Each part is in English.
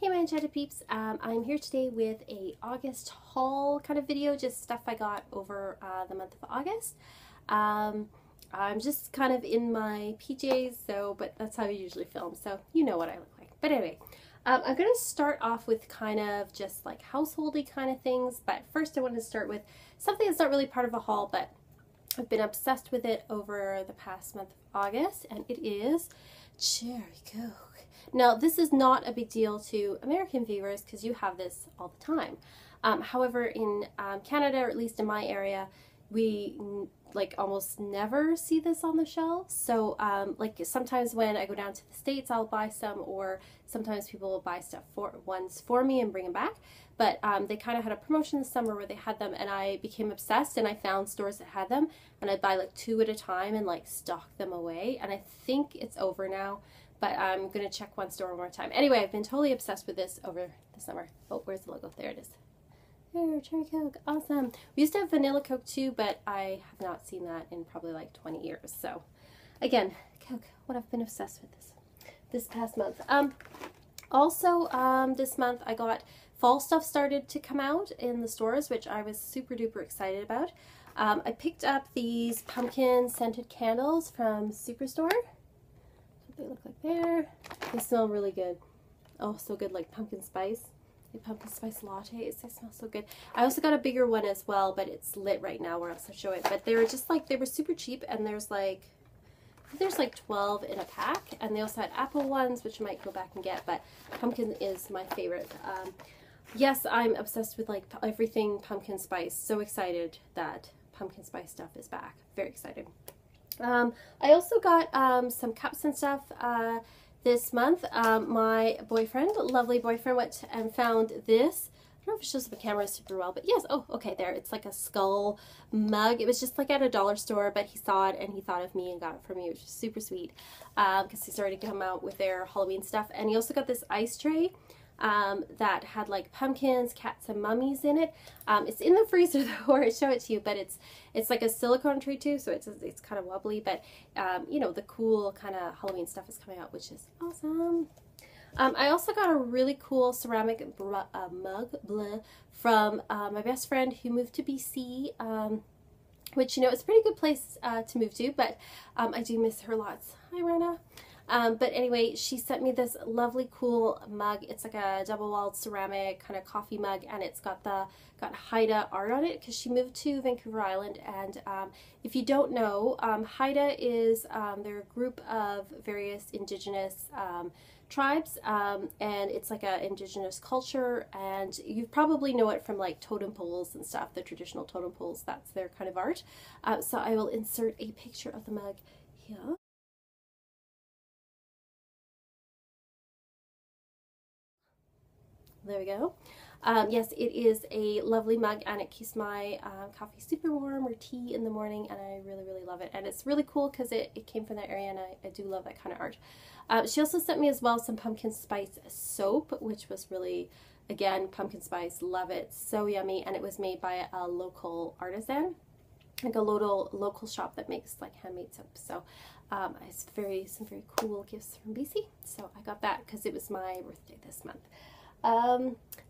Hey my enchanted peeps, I'm here today with a August haul kind of video, just stuff I got over the month of August. I'm just kind of in my PJs, but that's how I usually film, so you know what I look like. But anyway, I'm going to start off with kind of just like householdy kind of things, but first I want to start with something that's not really part of a haul, but I've been obsessed with it over the past month of August, and it is Cherry Coke. Now, this is not a big deal to American viewers because you have this all the time. However, in Canada, or at least in my area, we like almost never see this on the shelves. So like sometimes when I go down to the States, I'll buy some, or sometimes people will buy stuff for me and bring them back. But they kind of had a promotion this summer where they had them, and I became obsessed, and I found stores that had them, and I'd buy like 2 at a time and like stock them away. And I think it's over now, but I'm going to check one store one more time. Anyway, I've been totally obsessed with this over the summer. Oh, where's the logo? There it is. There, Cherry Coke. Awesome. We used to have Vanilla Coke too, but I have not seen that in probably like 20 years. So again, Coke, what I've been obsessed with this past month. Also, this month I got fall stuff started to come out in the stores, which I was super duper excited about. I picked up these pumpkin scented candles from Superstore. They look like there. They smell really good. Oh, so good, like pumpkin spice. Like pumpkin spice lattes. They smell so good. I also got a bigger one as well, but it's lit right now where else I show it. But they were just like, they were super cheap, and there's like 12 in a pack. And they also had apple ones, which I might go back and get, but pumpkin is my favorite. Yes, I'm obsessed with like everything pumpkin spice. So excited that pumpkin spice stuff is back. Very excited. I also got some cups and stuff this month. My boyfriend, lovely boyfriend, went and found this. I don't know if it shows the camera super well, but yes. Oh, okay, there. It's like a skull mug. It was just like at a dollar store, but he saw it and he thought of me and got it for me, which is super sweet because he's already come out with their Halloween stuff. And he also got this ice tray that had like pumpkins, cats, and mummies in it. It's in the freezer though, or I show it to you, but it's like a silicone tray too, so it's kind of wobbly, but you know, the cool kind of Halloween stuff is coming out, which is awesome. I also got a really cool ceramic mug from my best friend who moved to BC, which, you know, it's a pretty good place to move to, but I do miss her lots. Hi, Rena. But anyway, she sent me this lovely cool mug. It's like a double-walled ceramic kind of coffee mug, and it's got Haida art on it because she moved to Vancouver Island. And if you don't know, Haida is they're a group of various indigenous tribes, and it's like a indigenous culture, and you probably know it from like totem poles and stuff, the traditional totem poles. That's their kind of art. So I will insert a picture of the mug here. There we go. Yes, it is a lovely mug, and it keeps my coffee super warm, or tea in the morning, and I really, really love it. And it's really cool because it came from that area, and I do love that kind of art. She also sent me as well some pumpkin spice soap, which was really, again, pumpkin spice, love it, so yummy, and it was made by a local artisan, like a local shop that makes like handmade soap. So it's some very cool gifts from BC, so I got that because it was my birthday this month.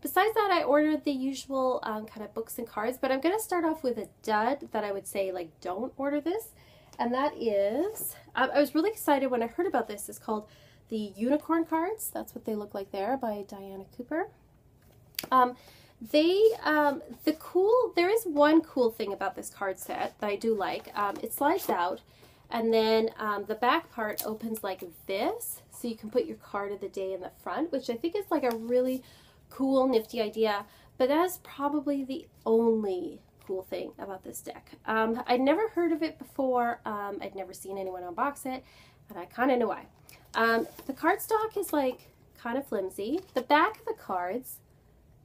Besides that, I ordered the usual kind of books and cards, but I'm going to start off with a dud that I would say, like, don't order this, and that is, I was really excited when I heard about this. It's called the Unicorn Cards. That's what they look like there, by Diana Cooper. There is one cool thing about this card set that I do like. It slides out, and then the back part opens like this, so you can put your card of the day in the front, which I think is like a really cool, nifty idea. But that is probably the only cool thing about this deck. I'd never heard of it before. I'd never seen anyone unbox it, and I kind of know why. The cardstock is like kind of flimsy. The back of the cards,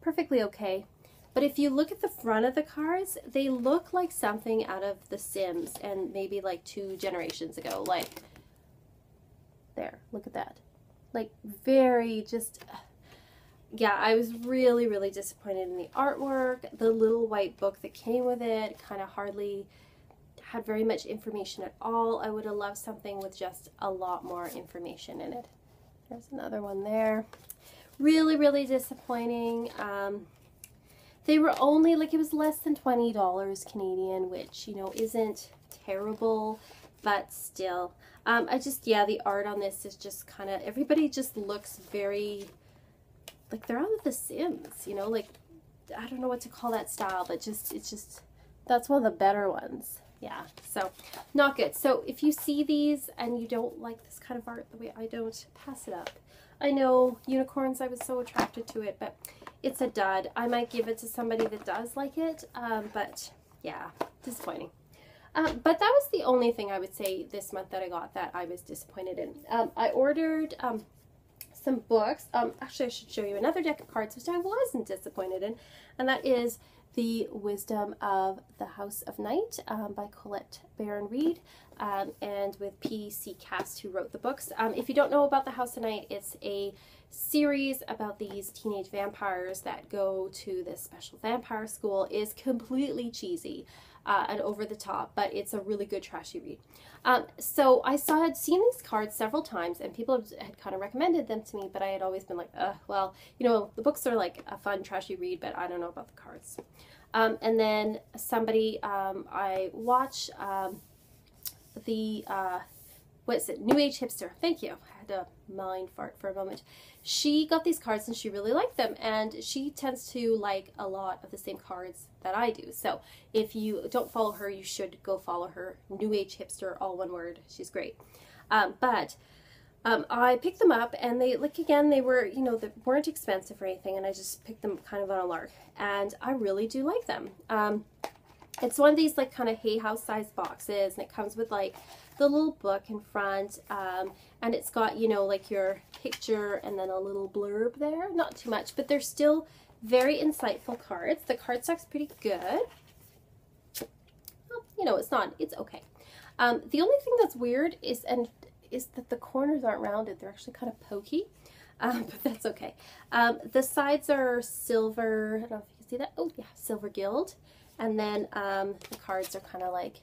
perfectly okay. But if you look at the front of the cards, they look like something out of The Sims, and maybe like 2 generations ago. Like, there, look at that. Like, very just, yeah, I was really, really disappointed in the artwork. The little white book that came with it kind of hardly had very much information at all. I would have loved something with just a lot more information in it. There's another one there. Really, really disappointing. They were only, like, it was less than $20 Canadian, which, you know, isn't terrible, but still. I just, yeah, the art on this is just kind of, everybody just looks very, like, they're out of The Sims, you know, like, I don't know what to call that style, but just, it's just, that's one of the better ones. Yeah, so not good. So if you see these and you don't like this kind of art the way I don't, pass it up. I know unicorns, I was so attracted to it, but it's a dud. I might give it to somebody that does like it, but yeah, disappointing. But that was the only thing I would say this month that I got that I was disappointed in. I ordered some books. Actually, I should show you another deck of cards, which I wasn't disappointed in, and that is The Wisdom of the House of Night by Colette Baron-Reid, and with PC Cast, who wrote the books. If you don't know about the House of Night, it's a series about these teenage vampires that go to this special vampire school. It is completely cheesy and over the top, but it's a really good trashy read. So I had seen these cards several times, and people had kind of recommended them to me, but I had always been like, well, you know, the books are like a fun trashy read, but I don't know about the cards. And then somebody, I watch what is it? New Age Hipster. Thank you. I had a mind fart for a moment. She got these cards and she really liked them, and she tends to like a lot of the same cards that I do. So if you don't follow her, you should go follow her. New Age Hipster, all one word. She's great. I picked them up, and they, like, again, they were, you know, they weren't expensive or anything, and I just picked them kind of on a lark, and I really do like them. It's one of these, like, kind of Hay House size boxes, and it comes with, like, the little book in front, and it's got, you know, like, your picture and then a little blurb there. Not too much, but they're still very insightful cards. The cardstock's pretty good. Well, you know, it's not, it's okay. The only thing that's weird is that the corners aren't rounded. They're actually kind of pokey, but that's okay. The sides are silver. I don't know if you can see that. Oh yeah, silver gilt. And then the cards are kind of like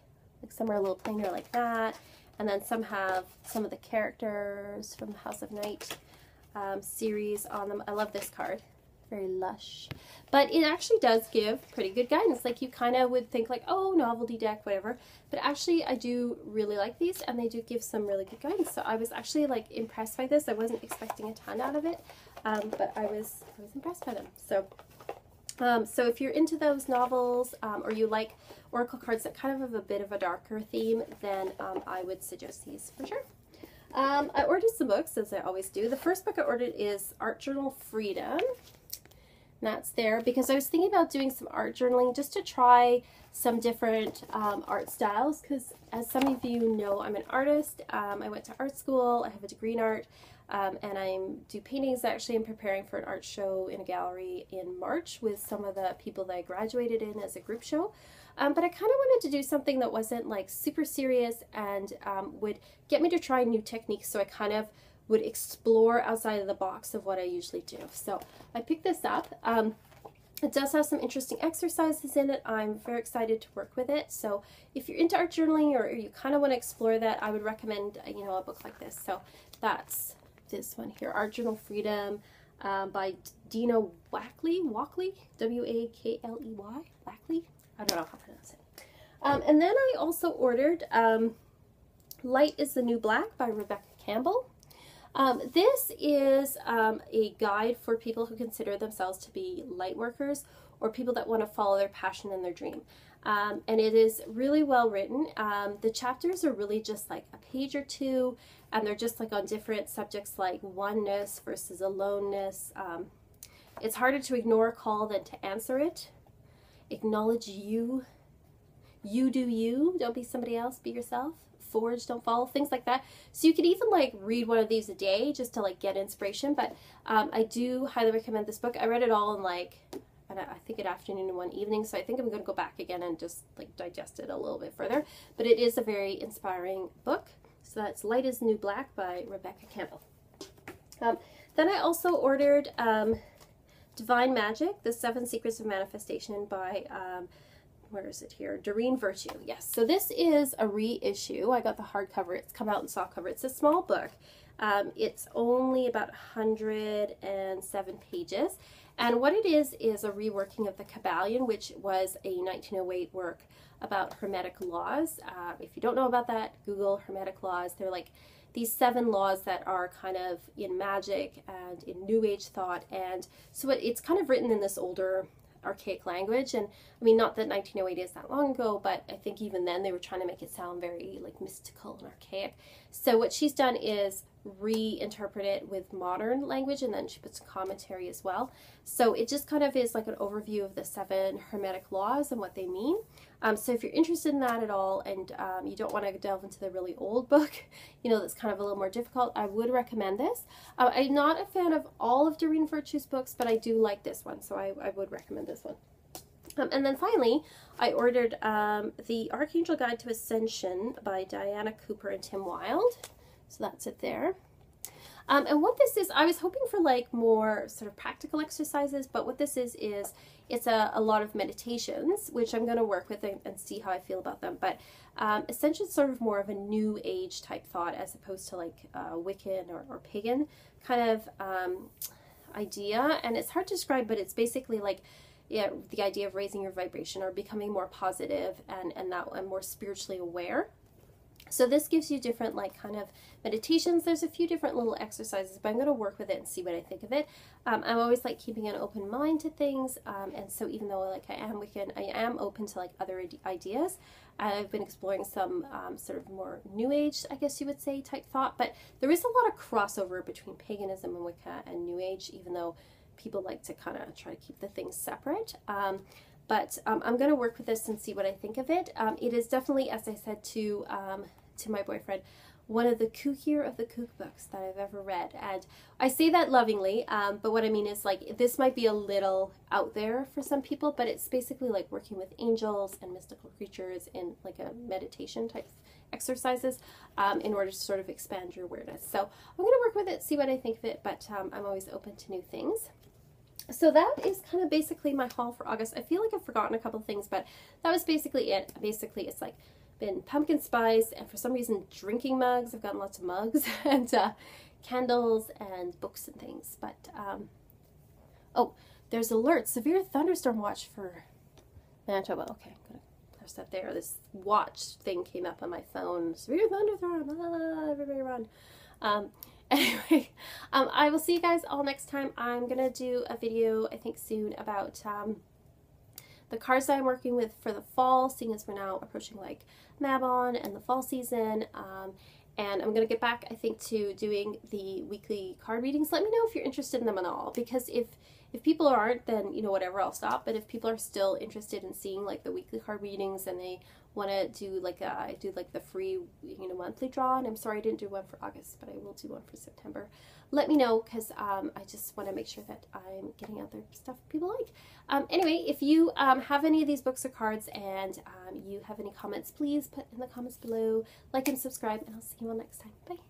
some are a little plainer like that. And then some have some of the characters from the House of Night series on them. I love this card. Very lush. But it actually does give pretty good guidance. Like, you kind of would think like, oh, novelty deck, whatever. But actually, I do really like these, and they do give some really good guidance. So I was actually, like, impressed by this. I wasn't expecting a ton out of it, but I was impressed by them. So so if you're into those novels, or you like oracle cards that kind of have a bit of a darker theme, then I would suggest these for sure. I ordered some books, as I always do. The first book I ordered is Art Journal Freedom. And that's there because I was thinking about doing some art journaling just to try some different art styles, because as some of you know, I'm an artist. I went to art school. I have a degree in art, and I do paintings. Actually, I'm preparing for an art show in a gallery in March with some of the people that I graduated in as a group show. But I kind of wanted to do something that wasn't like super serious and would get me to try new techniques, so I kind of would explore outside of the box of what I usually do. So I picked this up. It does have some interesting exercises in it. I'm very excited to work with it. So if you're into art journaling or you kind of want to explore that, I would recommend, you know, a book like this. So that's this one here, Art Journal Freedom by Dina Wackley, W-A-K-L-E-Y, Wackley? I don't know how to pronounce it. And then I also ordered Light is the New Black by Rebecca Campbell. This is a guide for people who consider themselves to be light workers or people that want to follow their passion and their dream. And it is really well written. The chapters are really just like a page or two, and they're just like on different subjects like oneness versus aloneness. It's harder to ignore a call than to answer it. Acknowledge you. You do you. Don't be somebody else. Be yourself. Forge, don't follow, things like that. So you could even like read one of these a day just to like get inspiration. But I do highly recommend this book. I read it all in like, I think an afternoon and one evening. So I think I'm going to go back again and just like digest it a little bit further. But it is a very inspiring book. So that's Light is the New Black by Rebecca Campbell. Then I also ordered Divine Magic, The 7 Secrets of Manifestation by where is it here? Doreen Virtue. Yes. So this is a reissue. I got the hardcover. It's come out in softcover. It's a small book. It's only about 107 pages. And what it is a reworking of the Kabbalion, which was a 1908 work about Hermetic laws. If you don't know about that, Google Hermetic laws. They're like these 7 laws that are kind of in magic and in New Age thought. And so it's kind of written in this older, archaic language. And I mean, not that 1908 is that long ago, but I think even then they were trying to make it sound very like mystical and archaic. So what she's done is reinterpret it with modern language, and then she puts a commentary as well. So it just kind of is like an overview of the 7 Hermetic laws and what they mean. So if you're interested in that at all, and you don't want to delve into the really old book, you know, that's kind of a little more difficult, I would recommend this. I'm not a fan of all of Doreen Virtue's books, but I do like this one, so I would recommend this one. And then finally, I ordered the Archangel Guide to Ascension by Diana Cooper and Tim Wilde. So that's it there. And what this is, I was hoping for like more sort of practical exercises, but what this is it's a lot of meditations, which I'm going to work with and see how I feel about them. But Ascension is sort of more of a New Age type thought as opposed to like Wiccan or pagan kind of idea. And it's hard to describe, but it's basically like, yeah, the idea of raising your vibration or becoming more positive and more spiritually aware. So this gives you different like kind of meditations. There's a few different little exercises, but I'm going to work with it and see what I think of it. I'm always like keeping an open mind to things, and so even though like I am Wiccan, I am open to like other ideas. I've been exploring some sort of more New Age, I guess you would say, type thought, but there is a lot of crossover between paganism and Wicca and New Age, even though people like to kind of try to keep the things separate. But I'm going to work with this and see what I think of it. It is definitely, as I said to my boyfriend, one of the kookier of the kook books that I've ever read. And I say that lovingly, but what I mean is like this might be a little out there for some people, but it's basically like working with angels and mystical creatures in like a meditation type exercises in order to sort of expand your awareness. So I'm going to work with it, see what I think of it, but I'm always open to new things. So that is kind of basically my haul for August. I feel like I've forgotten a couple things, but that was basically it. Basically, it's like been pumpkin spice and for some reason drinking mugs. I've gotten lots of mugs and candles and books and things. But oh, there's alert, severe thunderstorm watch for Manitoba. Okay, I'm gonna press that there. This watch thing came up on my phone. Severe thunderstorm, everybody run. Anyway, I will see you guys all next time. I'm gonna do a video, I think soon, about the cards that I'm working with for the fall, seeing as we're now approaching like Mabon and the fall season. And I'm gonna get back, I think, to doing the weekly card readings. Let me know if you're interested in them at all, because if people aren't, then you know, whatever, I'll stop. But if people are still interested in seeing like the weekly card readings and they want to do like I do like the free, you know, monthly draw, and I'm sorry I didn't do one for August, but I will do one for September. Let me know, because I just want to make sure that I'm getting out there stuff people like. Anyway, if you have any of these books or cards and you have any comments, please put in the comments below, like and subscribe, and I'll see you all next time. Bye.